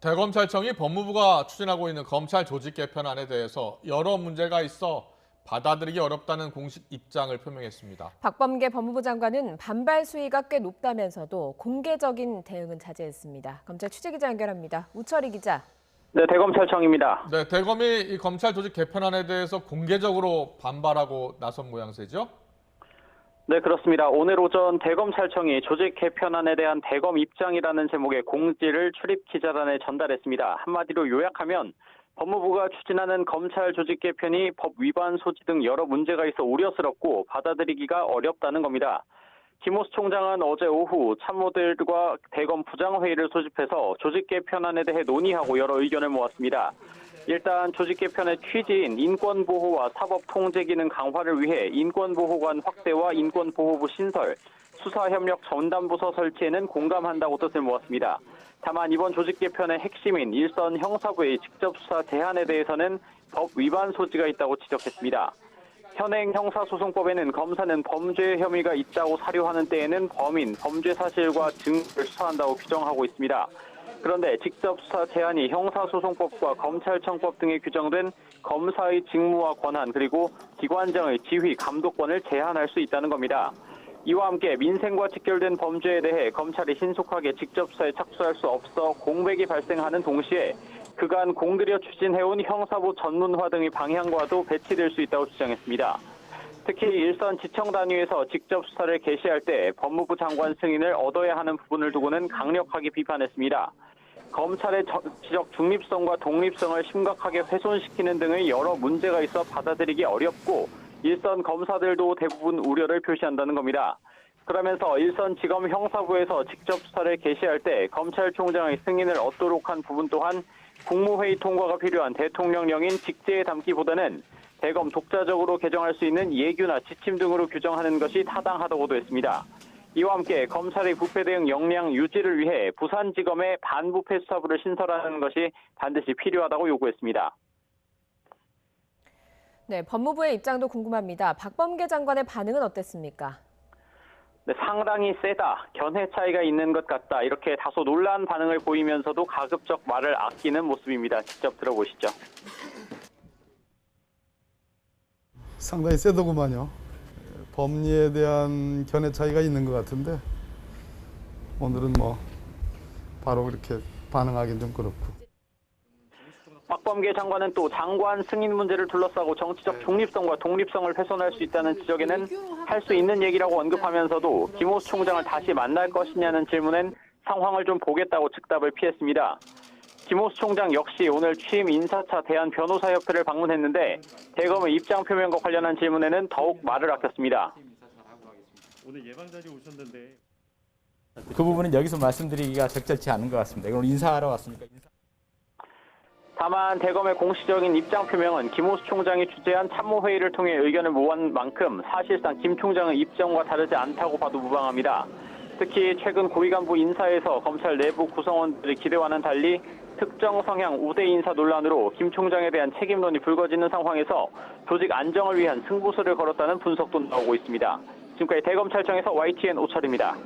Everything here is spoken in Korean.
대검찰청이 법무부가 추진하고 있는 검찰 조직 개편안에 대해서 여러 문제가 있어 받아들이기 어렵다는 공식 입장을 표명했습니다. 박범계 법무부 장관은 반발 수위가 꽤 높다면서도 공개적인 대응은 자제했습니다. 검찰 취재기자 연결합니다. 우철희 기자. 네, 대검찰청입니다. 네, 대검이 이 검찰 조직 개편안에 대해서 공개적으로 반발하고 나선 모양새죠? 네, 그렇습니다. 오늘 오전 대검찰청이 조직 개편안에 대한 대검 입장이라는 제목의 공지를 출입 기자단에 전달했습니다. 한마디로 요약하면 법무부가 추진하는 검찰 조직 개편이 법 위반 소지 등 여러 문제가 있어 우려스럽고 받아들이기가 어렵다는 겁니다. 김호수 총장은 어제 오후 참모들과 대검 부장회의를 소집해서 조직 개편안에 대해 논의하고 여러 의견을 모았습니다. 일단 조직 개편의 취지인 인권보호와 사법통제기능 강화를 위해 인권보호관 확대와 인권보호부 신설, 수사협력 전담부서 설치에는 공감한다고 뜻을 모았습니다. 다만 이번 조직 개편의 핵심인 일선 형사부의 직접 수사 제한에 대해서는 법 위반 소지가 있다고 지적했습니다. 현행 형사소송법에는 검사는 범죄 혐의가 있다고 사료하는 때에는 범인, 범죄 사실과 증거를 수사한다고 규정하고 있습니다. 그런데 직접 수사 제한이 형사소송법과 검찰청법 등에 규정된 검사의 직무와 권한 그리고 기관장의 지휘, 감독권을 제한할 수 있다는 겁니다. 이와 함께 민생과 직결된 범죄에 대해 검찰이 신속하게 직접 수사에 착수할 수 없어 공백이 발생하는 동시에 그간 공들여 추진해온 형사부 전문화 등의 방향과도 배치될 수 있다고 주장했습니다. 특히 일선 지청 단위에서 직접 수사를 개시할 때 법무부 장관 승인을 얻어야 하는 부분을 두고는 강력하게 비판했습니다. 검찰의 정치적 중립성과 독립성을 심각하게 훼손시키는 등의 여러 문제가 있어 받아들이기 어렵고 일선 검사들도 대부분 우려를 표시한다는 겁니다. 그러면서 일선 지검 형사부에서 직접 수사를 개시할 때 검찰총장의 승인을 얻도록 한 부분 또한 국무회의 통과가 필요한 대통령령인 직제에 담기보다는 대검 독자적으로 개정할 수 있는 예규나 지침 등으로 규정하는 것이 타당하다고도 했습니다. 이와 함께 검찰의 부패 대응 역량 유지를 위해 부산지검의 반부패 수사부를 신설하는 것이 반드시 필요하다고 요구했습니다. 네, 법무부의 입장도 궁금합니다. 박범계 장관의 반응은 어땠습니까? 네, 상당히 세다, 견해 차이가 있는 것 같다 이렇게 다소 놀란 반응을 보이면서도 가급적 말을 아끼는 모습입니다. 직접 들어보시죠. 상당히 세더구만요. 법리에 대한 견해 차이가 있는 것 같은데 오늘은 바로 그렇게 반응하기는 좀 그렇고. 박범계 장관은 또 장관 승인 문제를 둘러싸고 정치적 중립성과 독립성을 훼손할 수 있다는 지적에는 할 수 있는 얘기라고 언급하면서도 김호수 총장을 다시 만날 것이냐는 질문엔 상황을 좀 보겠다고 즉답을 피했습니다. 김호수 총장 역시 오늘 취임 인사차 대한변호사협회를 방문했는데 대검의 입장 표명과 관련한 질문에는 더욱 말을 아꼈습니다. 오늘 예방자리 오셨는데 그 부분은 여기서 말씀드리기가 적절치 않은 것 같습니다. 오늘 인사하러 왔으니까. 다만 대검의 공식적인 입장 표명은 김호수 총장이 주재한 참모회의를 통해 의견을 모은 만큼 사실상 김 총장의 입장과 다르지 않다고 봐도 무방합니다. 특히 최근 고위 간부 인사에서 검찰 내부 구성원들의 기대와는 달리 특정 성향 우대 인사 논란으로 김 총장에 대한 책임론이 불거지는 상황에서 조직 안정을 위한 승부수를 걸었다는 분석도 나오고 있습니다. 지금까지 대검찰청에서 YTN 오철입니다.